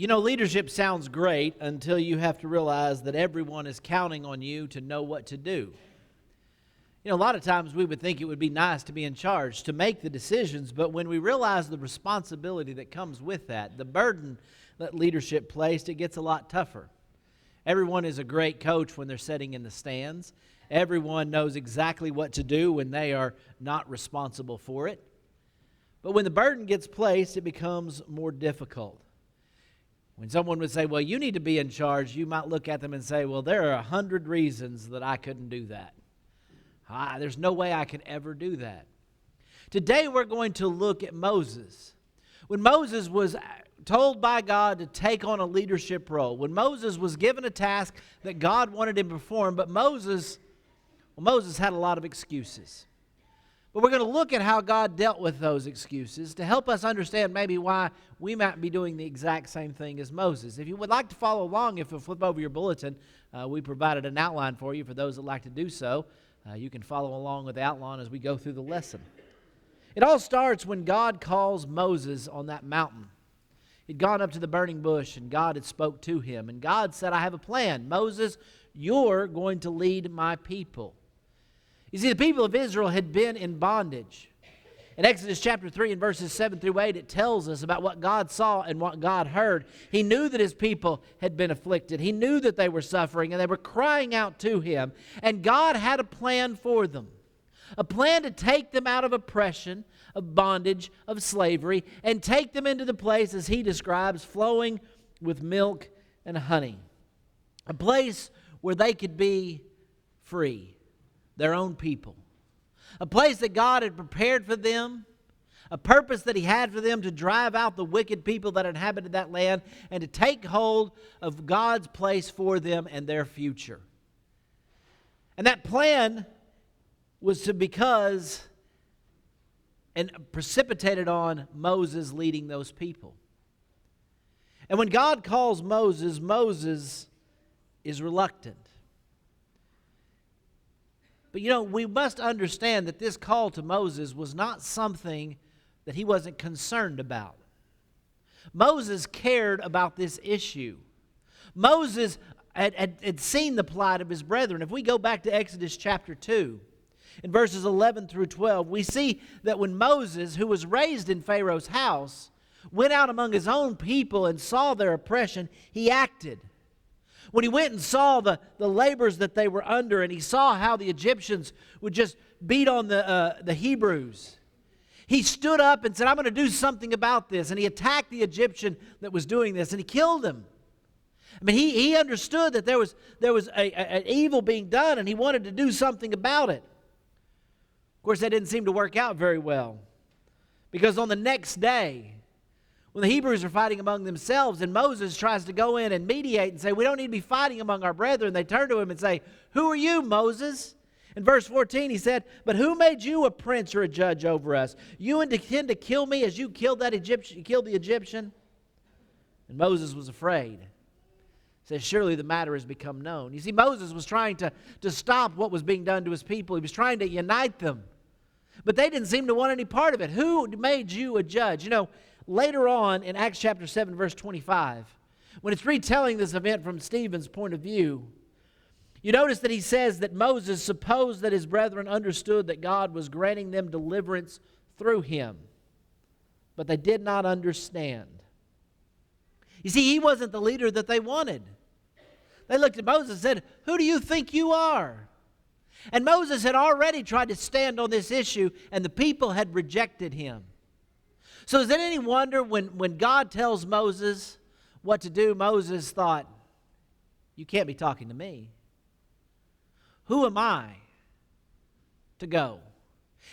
You know, leadership sounds great until you have to realize that everyone is counting on you to know what to do. You know, a lot of times we would think it would be nice to be in charge, to make the decisions, but when we realize the responsibility that comes with that, the burden that leadership placed, it gets a lot tougher. Everyone is a great coach when they're sitting in the stands. Everyone knows exactly what to do when they are not responsible for it. But when the burden gets placed, it becomes more difficult. When someone would say, well, you need to be in charge, you might look at them and say, well, there are 100 reasons that I couldn't do that. There's no way I could ever do that. Today we're going to look at Moses. When Moses was told by God to take on a leadership role, when Moses was given a task that God wanted him to perform, but Moses had a lot of excuses. But we're going to look at how God dealt with those excuses to help us understand maybe why we might be doing the exact same thing as Moses. If you would like to follow along, if you'll flip over your bulletin, we provided an outline for you for those that like to do so. You can follow along with the outline as we go through the lesson. It all starts when God calls Moses on that mountain. He'd gone up to the burning bush and God had spoke to him. And God said, I have a plan. Moses, you're going to lead my people. You see, the people of Israel had been in bondage. In Exodus chapter 3 and verses 7 through 8, it tells us about what God saw and what God heard. He knew that his people had been afflicted. He knew that they were suffering and they were crying out to him. And God had a plan for them. A plan to take them out of oppression, of bondage, of slavery, and take them into the place, as he describes, flowing with milk and honey. A place where they could be free. Their own people. A place that God had prepared for them. A purpose that he had for them to drive out the wicked people that inhabited that land and to take hold of God's place for them and their future. And that plan was precipitated on Moses leading those people. And when God calls Moses, Moses is reluctant. But you know, we must understand that this call to Moses was not something that he wasn't concerned about. Moses cared about this issue. Moses had seen the plight of his brethren. If we go back to Exodus chapter 2, in verses 11 through 12, we see that when Moses, who was raised in Pharaoh's house, went out among his own people and saw their oppression, he acted. When he went and saw the labors that they were under, and he saw how the Egyptians would just beat on the Hebrews, he stood up and said, I'm going to do something about this. And he attacked the Egyptian that was doing this, and he killed him. I mean, he understood that there was an evil being done, and he wanted to do something about it. Of course, that didn't seem to work out very well, because on the next day, when the Hebrews are fighting among themselves and Moses tries to go in and mediate and say, we don't need to be fighting among our brethren, they turn to him and say, who are you, Moses? In verse 14 he said, but who made you a prince or a judge over us? You intend to kill me as you killed the Egyptian? And Moses was afraid. He says, surely the matter has become known. You see, Moses was trying to stop what was being done to his people. He was trying to unite them. But they didn't seem to want any part of it. Who made you a judge? You know, later on in Acts chapter 7, verse 25, when it's retelling this event from Stephen's point of view, you notice that he says that Moses supposed that his brethren understood that God was granting them deliverance through him, but they did not understand. You see, he wasn't the leader that they wanted. They looked at Moses and said, who do you think you are? And Moses had already tried to stand on this issue, and the people had rejected him. So is it any wonder when God tells Moses what to do, Moses thought, you can't be talking to me. Who am I to go?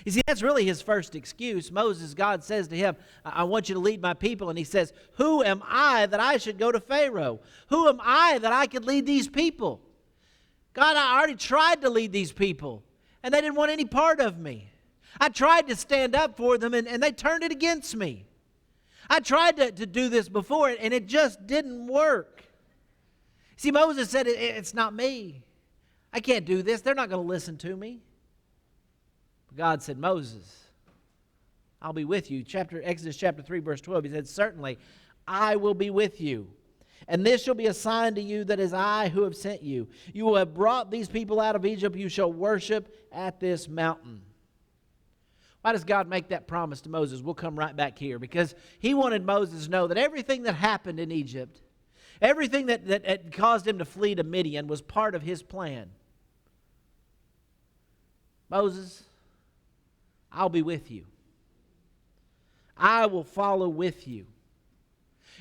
You see, that's really his first excuse. Moses, God says to him, I want you to lead my people. And he says, who am I that I should go to Pharaoh? Who am I that I could lead these people? God, I already tried to lead these people, and they didn't want any part of me. I tried to stand up for them, and they turned it against me. I tried to do this before, and it just didn't work. See, Moses said, it's not me. I can't do this. They're not going to listen to me. But God said, Moses, I'll be with you. Exodus chapter 3, verse 12, he said, certainly I will be with you. And this shall be a sign to you that is I who have sent you. You will have brought these people out of Egypt. You shall worship at this mountain. Why does God make that promise to Moses? We'll come right back here. Because he wanted Moses to know that everything that happened in Egypt, everything that caused him to flee to Midian was part of his plan. Moses, I'll be with you. I will follow with you.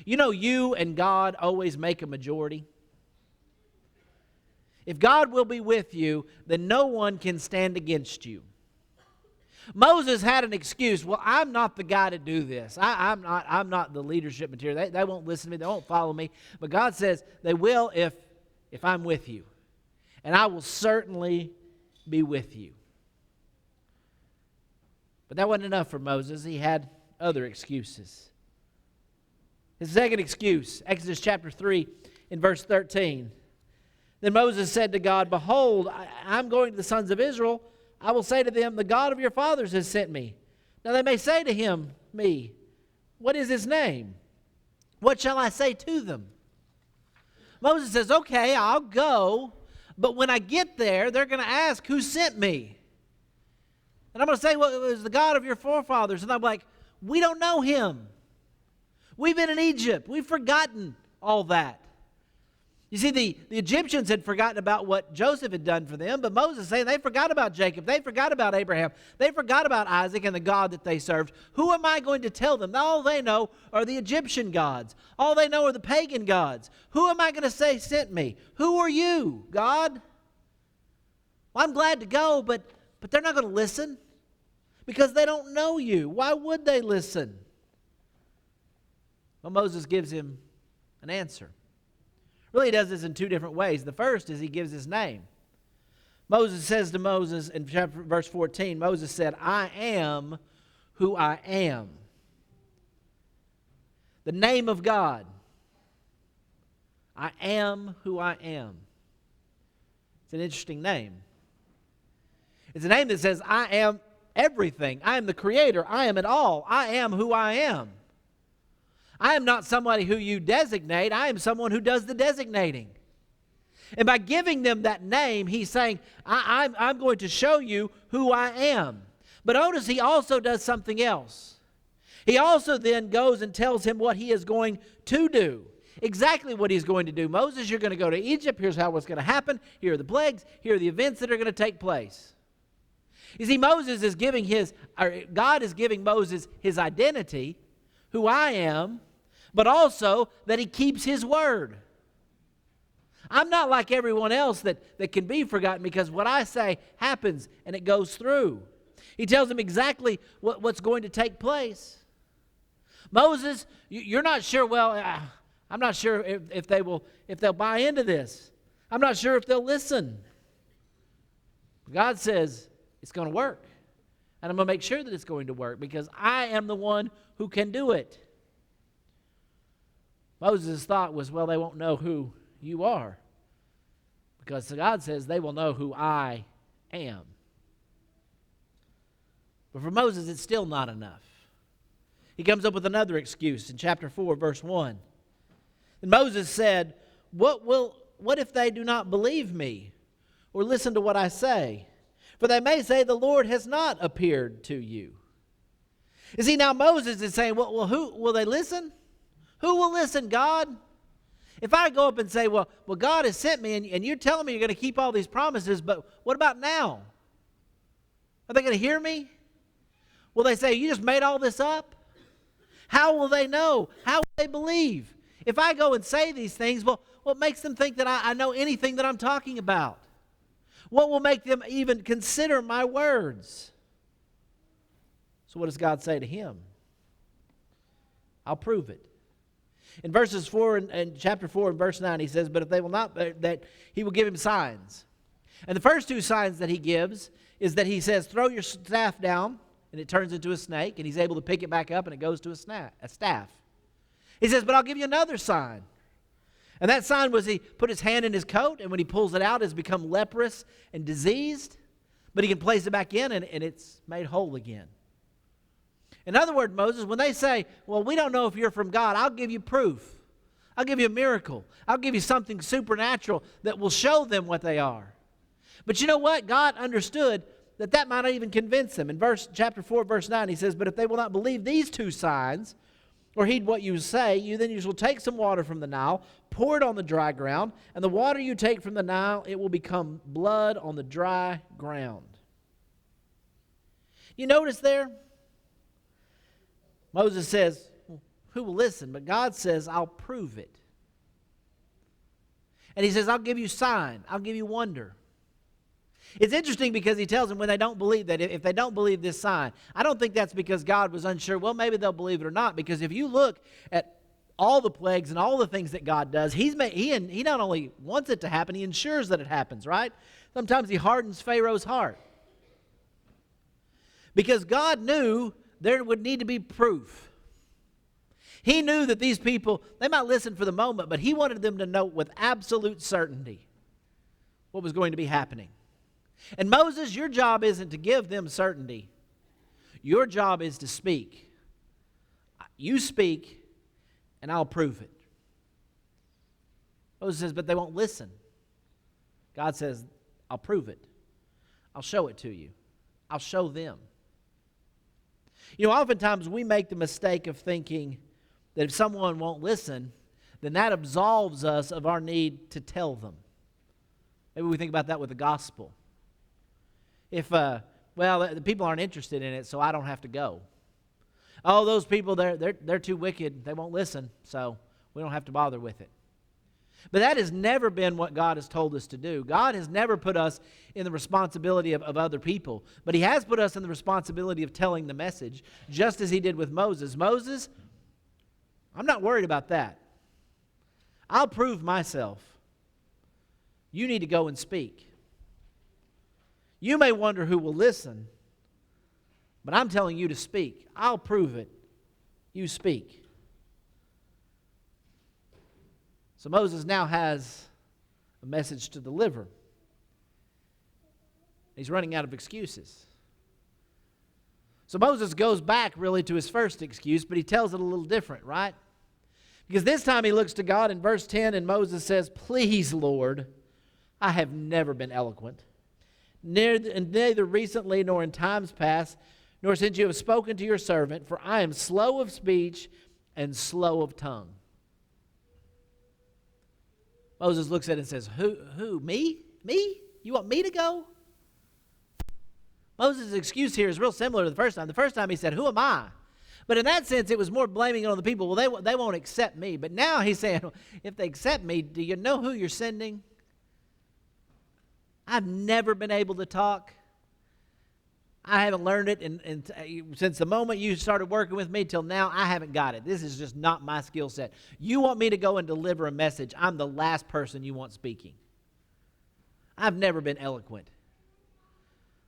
You know, you and God always make a majority. If God will be with you, then no one can stand against you. Moses had an excuse. Well, I'm not the guy to do this. I'm not the leadership material. They won't listen to me. They won't follow me. But God says they will if I'm with you. And I will certainly be with you. But that wasn't enough for Moses. He had other excuses. His second excuse, Exodus chapter 3 in verse 13. Then Moses said to God, behold, I'm going to the sons of Israel. I will say to them, the God of your fathers has sent me. Now they may say to me, what is his name? What shall I say to them? Moses says, okay, I'll go. But when I get there, they're going to ask, who sent me? And I'm going to say, well, it was the God of your forefathers. And I'm like, we don't know him. We've been in Egypt. We've forgotten all that. You see, the Egyptians had forgotten about what Joseph had done for them, but Moses is saying they forgot about Jacob. They forgot about Abraham. They forgot about Isaac and the God that they served. Who am I going to tell them? All they know are the Egyptian gods. All they know are the pagan gods. Who am I going to say sent me? Who are you, God? Well, I'm glad to go, but they're not going to listen because they don't know you. Why would they listen? Well, Moses gives him an answer. Really, he does this in two different ways. The first is he gives his name. Moses says to Moses in verse 14, Moses said, I am who I am. The name of God. I am who I am. It's an interesting name. It's a name that says, I am everything. I am the creator. I am it all. I am who I am. I am not somebody who you designate. I am someone who does the designating. And by giving them that name, he's saying, I'm going to show you who I am. But notice he also does something else. He also then goes and tells him what he is going to do. Exactly what he's going to do. Moses, you're going to go to Egypt. Here's how it's going to happen. Here are the plagues. Here are the events that are going to take place. You see, God is giving Moses his identity, who I am, but also that he keeps his word. I'm not like everyone else that can be forgotten because what I say happens and it goes through. He tells him exactly what's going to take place. Moses, you're not sure, I'm not sure if they'll buy into this. I'm not sure if they'll listen. God says it's going to work. And I'm going to make sure that it's going to work because I am the one who can do it. Moses' thought was, they won't know who you are. Because God says they will know who I am. But for Moses, it's still not enough. He comes up with another excuse in chapter 4, verse 1. And Moses said, What if they do not believe me or listen to what I say? For they may say, the Lord has not appeared to you. You see, now Moses is saying, well, who will they listen? Who will listen, God? If I go up and say, well, God has sent me, and you're telling me you're going to keep all these promises, but what about now? Are they going to hear me? Will they say, you just made all this up? How will they know? How will they believe? If I go and say these things, what makes them think that I know anything that I'm talking about? What will make them even consider my words? So what does God say to him? I'll prove it. In verses 4 and chapter 4 and verse 9, he says, but if they will not, that he will give him signs. And the first two signs that he gives is that he says, throw your staff down, and it turns into a snake, and he's able to pick it back up, and it goes to a staff. He says, but I'll give you another sign. And that sign was he put his hand in his coat, and when he pulls it out, it's become leprous and diseased, but he can place it back in, and it's made whole again. In other words, Moses, when they say, we don't know if you're from God, I'll give you proof. I'll give you a miracle. I'll give you something supernatural that will show them what they are. But you know what? God understood that might not even convince them. In chapter 4, verse 9, he says, "But if they will not believe these two signs, or heed what you say, then you shall take some water from the Nile, pour it on the dry ground, and the water you take from the Nile, it will become blood on the dry ground." You notice there? Moses says, "Who will listen?" But God says, "I'll prove it." And he says, "I'll give you sign. I'll give you wonder." It's interesting because he tells them when they don't believe that, if they don't believe this sign, I don't think that's because God was unsure, well, maybe they'll believe it or not. Because if you look at all the plagues and all the things that God does, he not only wants it to happen, he ensures that it happens, right? Sometimes he hardens Pharaoh's heart. Because God knew there would need to be proof. He knew that these people, they might listen for the moment, but he wanted them to know with absolute certainty what was going to be happening. And Moses, your job isn't to give them certainty. Your job is to speak. You speak, and I'll prove it. Moses says, but they won't listen. God says, I'll prove it. I'll show it to you. I'll show them. You know, oftentimes we make the mistake of thinking that if someone won't listen, then that absolves us of our need to tell them. Maybe we think about that with the gospel. If, the people aren't interested in it, so I don't have to go. Oh, those people, they're too wicked. They won't listen, so we don't have to bother with it. But that has never been what God has told us to do. God has never put us in the responsibility of other people, but he has put us in the responsibility of telling the message, just as he did with Moses. Moses, I'm not worried about that. I'll prove myself. You need to go and speak. You may wonder who will listen, but I'm telling you to speak. I'll prove it. You speak. So Moses now has a message to deliver. He's running out of excuses. So Moses goes back really to his first excuse, but he tells it a little different, right? Because this time he looks to God in verse 10, and Moses says, "Please, Lord, I have never been eloquent, neither recently nor in times past, nor since you have spoken to your servant, for I am slow of speech and slow of tongue." Moses looks at it and says, Who? Me? Me? You want me to go? Moses' excuse here is real similar to the first time. The first time he said, "Who am I?" But in that sense, it was more blaming it on the people. Well, they won't accept me. But now he's saying, if they accept me, do you know who you're sending? I've never been able to talk. I haven't learned it since the moment you started working with me till now. I haven't got it. This is just not my skill set. You want me to go and deliver a message. I'm the last person you want speaking. I've never been eloquent.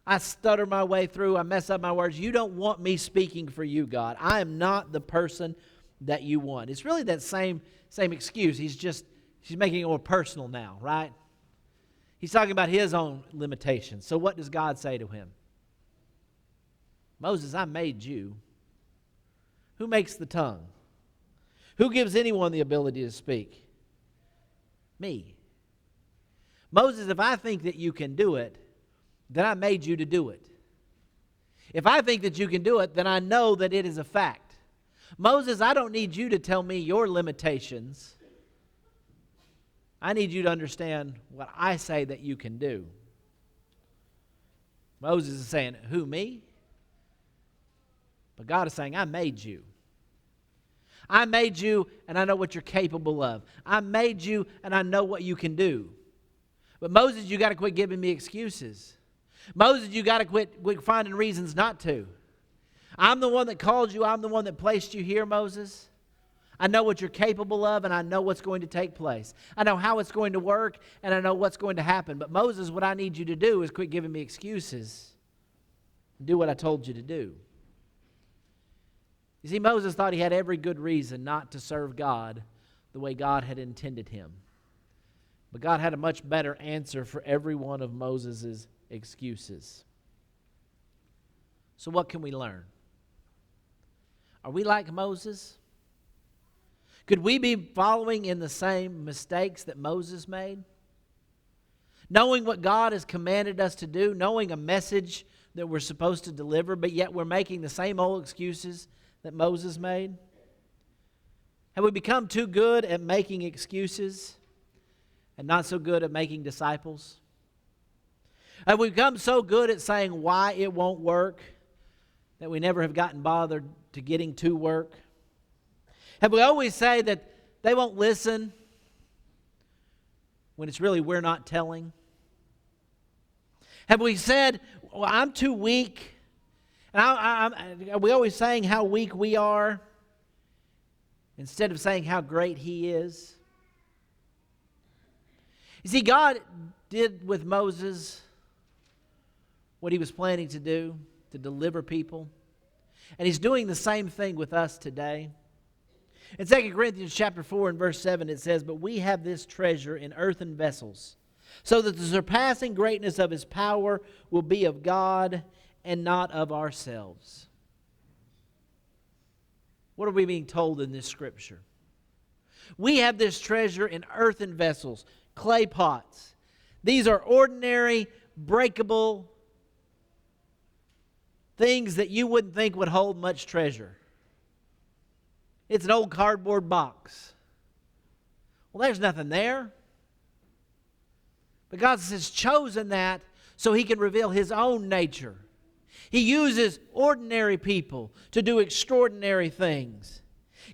I stutter my way through. I mess up my words. You don't want me speaking for you, God. I am not the person that you want. It's really that same excuse. She's making it more personal now, right? He's talking about his own limitations. So what does God say to him? Moses, I made you. Who makes the tongue? Who gives anyone the ability to speak? Me. Moses, if I think that you can do it, then I made you to do it. If I think that you can do it, then I know that it is a fact. Moses, I don't need you to tell me your limitations. I need you to understand what I say that you can do. Moses is saying, who, me? But God is saying, I made you. I made you, and I know what you're capable of. I made you, and I know what you can do. But Moses, you got to quit giving me excuses. Moses, you got to quit finding reasons not to. I'm the one that called you. I'm the one that placed you here, Moses. I know what you're capable of, and I know what's going to take place. I know how it's going to work, and I know what's going to happen. But Moses, what I need you to do is quit giving me excuses. Do what I told you to do. You see, Moses thought he had every good reason not to serve God the way God had intended him. But God had a much better answer for every one of Moses' excuses. So what can we learn? Are we like Moses? Could we be following in the same mistakes that Moses made? Knowing what God has commanded us to do, knowing a message that we're supposed to deliver, but yet we're making the same old excuses that Moses made? Have we become too good at making excuses and not so good at making disciples? Have we become so good at saying why it won't work that we never have gotten bothered to getting to work? Have we always say that they won't listen when it's really we're not telling? Have we said, well, I'm too weak? And are we always saying how weak we are instead of saying how great He is? You see, God did with Moses what He was planning to do, to deliver people. And He's doing the same thing with us today. In 2 Corinthians chapter 4 and verse 7 it says, "But we have this treasure in earthen vessels, so that the surpassing greatness of His power will be of God and not of ourselves." What are we being told in this scripture? We have this treasure in earthen vessels, clay pots. These are ordinary, breakable things that you wouldn't think would hold much treasure. It's an old cardboard box. Well, there's nothing there. But God has chosen that so He can reveal His own nature. He uses ordinary people to do extraordinary things.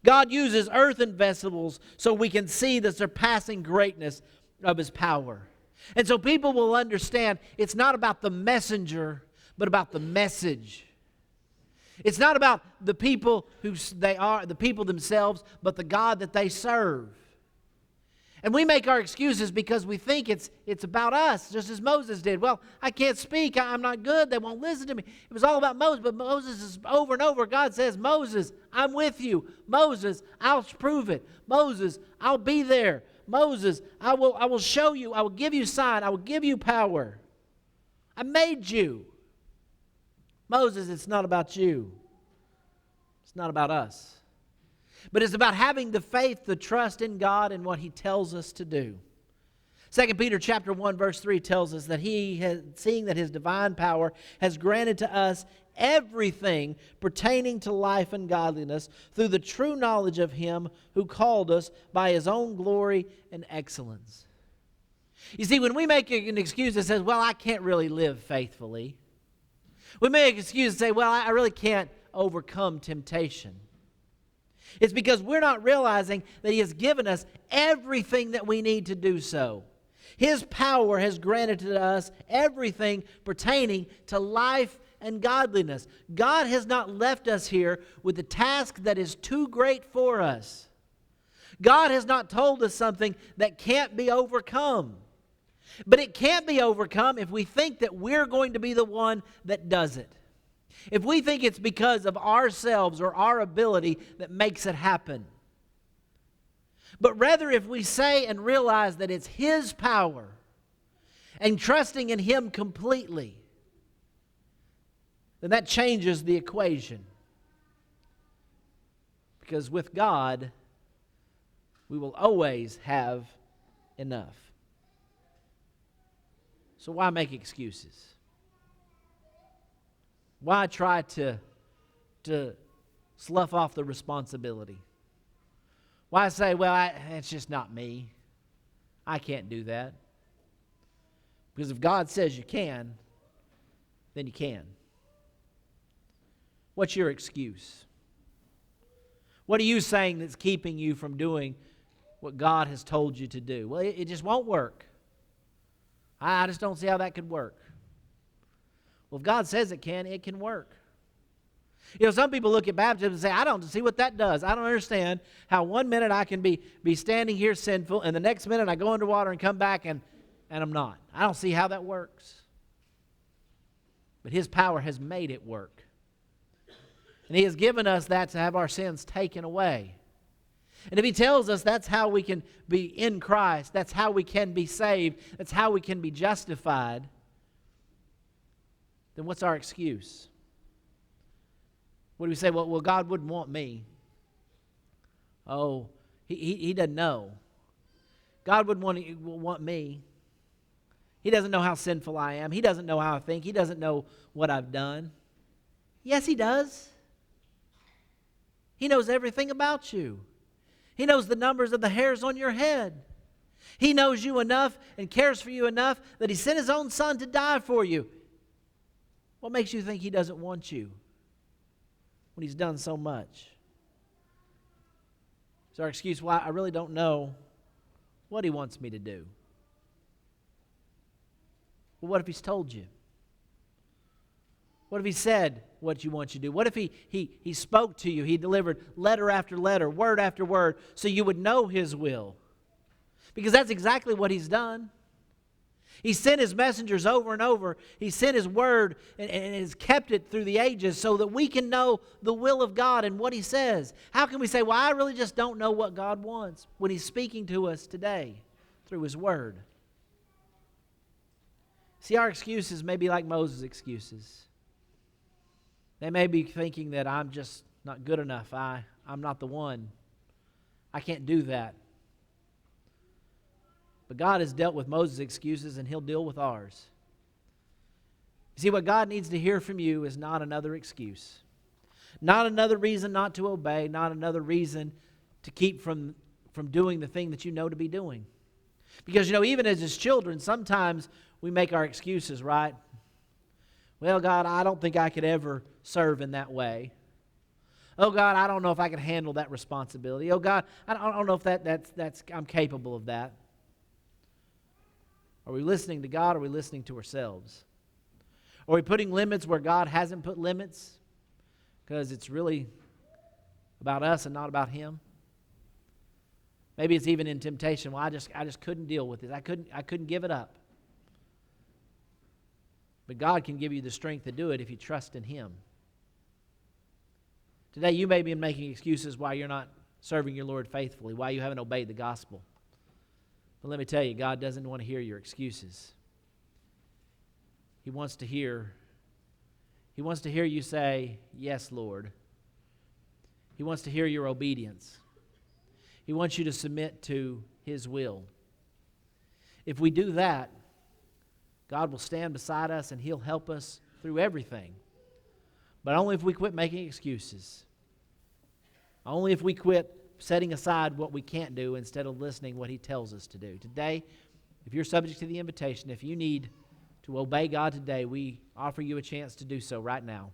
God uses earthen vessels so we can see the surpassing greatness of His power. And so people will understand it's not about the messenger, but about the message. It's not about the people who they are, the people themselves, but the God that they serve. And we make our excuses because we think it's about us, just as Moses did. Well, I can't speak. I'm not good. They won't listen to me. It was all about Moses, but Moses is over and over. God says, Moses, I'm with you. Moses, I'll prove it. Moses, I'll be there. Moses, I will show you. I will give you sign. I will give you power. I made you. Moses, it's not about you. It's not about us. But it's about having the faith, the trust in God and what He tells us to do. 2 Peter chapter 1 verse 3 tells us that seeing that His divine power has granted to us everything pertaining to life and godliness through the true knowledge of Him who called us by His own glory and excellence. You see, when we make an excuse that says, well, I can't really live faithfully, we make an excuse and say, well, I really can't overcome temptation. It's because we're not realizing that He has given us everything that we need to do so. His power has granted to us everything pertaining to life and godliness. God has not left us here with a task that is too great for us. God has not told us something that can't be overcome. But it can't be overcome if we think that we're going to be the one that does it. If we think it's because of ourselves or our ability that makes it happen. But rather, if we say and realize that it's His power and trusting in Him completely, then that changes the equation. Because with God, we will always have enough. So why make excuses? Why try to slough off the responsibility? Why say, well, it's just not me. I can't do that. Because if God says you can, then you can. What's your excuse? What are you saying that's keeping you from doing what God has told you to do? Well, it just won't work. I just don't see how that could work. Well, if God says it can work. You know, some people look at baptism and say, I don't see what that does. I don't understand how one minute I can be standing here sinful and the next minute I go underwater and come back and I'm not. I don't see how that works. But His power has made it work. And He has given us that to have our sins taken away. And if He tells us that's how we can be in Christ, that's how we can be saved, that's how we can be justified, then what's our excuse? What do we say? Well, God wouldn't want me. Oh, He doesn't know. God would want me. He doesn't know how sinful I am. He doesn't know how I think. He doesn't know what I've done. Yes, He does. He knows everything about you. He knows the numbers of the hairs on your head. He knows you enough and cares for you enough that He sent His own Son to die for you. What makes you think He doesn't want you when He's done so much? It's our excuse, why I really don't know what He wants me to do. Well, what if He's told you? What if He said what you want you to do? What if He spoke to you? He delivered letter after letter, word after word, so you would know His will. Because that's exactly what He's done. He sent His messengers over and over. He sent His word and has kept it through the ages so that we can know the will of God and what He says. How can we say, well, I really just don't know what God wants when He's speaking to us today through His word? See, our excuses may be like Moses' excuses. They may be thinking that I'm just not good enough. I'm not the one. I can't do that. But God has dealt with Moses' excuses, and He'll deal with ours. You see, what God needs to hear from you is not another excuse. Not another reason not to obey. Not another reason to keep from doing the thing that you know to be doing. Because, even as His children, sometimes we make our excuses, right? Well, God, I don't think I could ever serve in that way. Oh, God, I don't know if I can handle that responsibility. Oh, God, I don't know if that's I'm capable of that. Are we listening to God or are we listening to ourselves? Are we putting limits where God hasn't put limits? Because it's really about us and not about Him. Maybe it's even in temptation. Well, I just couldn't deal with this. I couldn't give it up. But God can give you the strength to do it if you trust in Him. Today you may be making excuses why you're not serving your Lord faithfully, why you haven't obeyed the gospel. But let me tell you, God doesn't want to hear your excuses. He wants to hear you say, yes, Lord. He wants to hear your obedience. He wants you to submit to His will. If we do that, God will stand beside us and He'll help us through everything. But only if we quit making excuses. Only if we quit setting aside what we can't do instead of listening what He tells us to do. Today, if you're subject to the invitation, if you need to obey God today, we offer you a chance to do so right now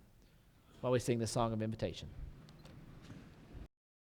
while we sing this song of invitation.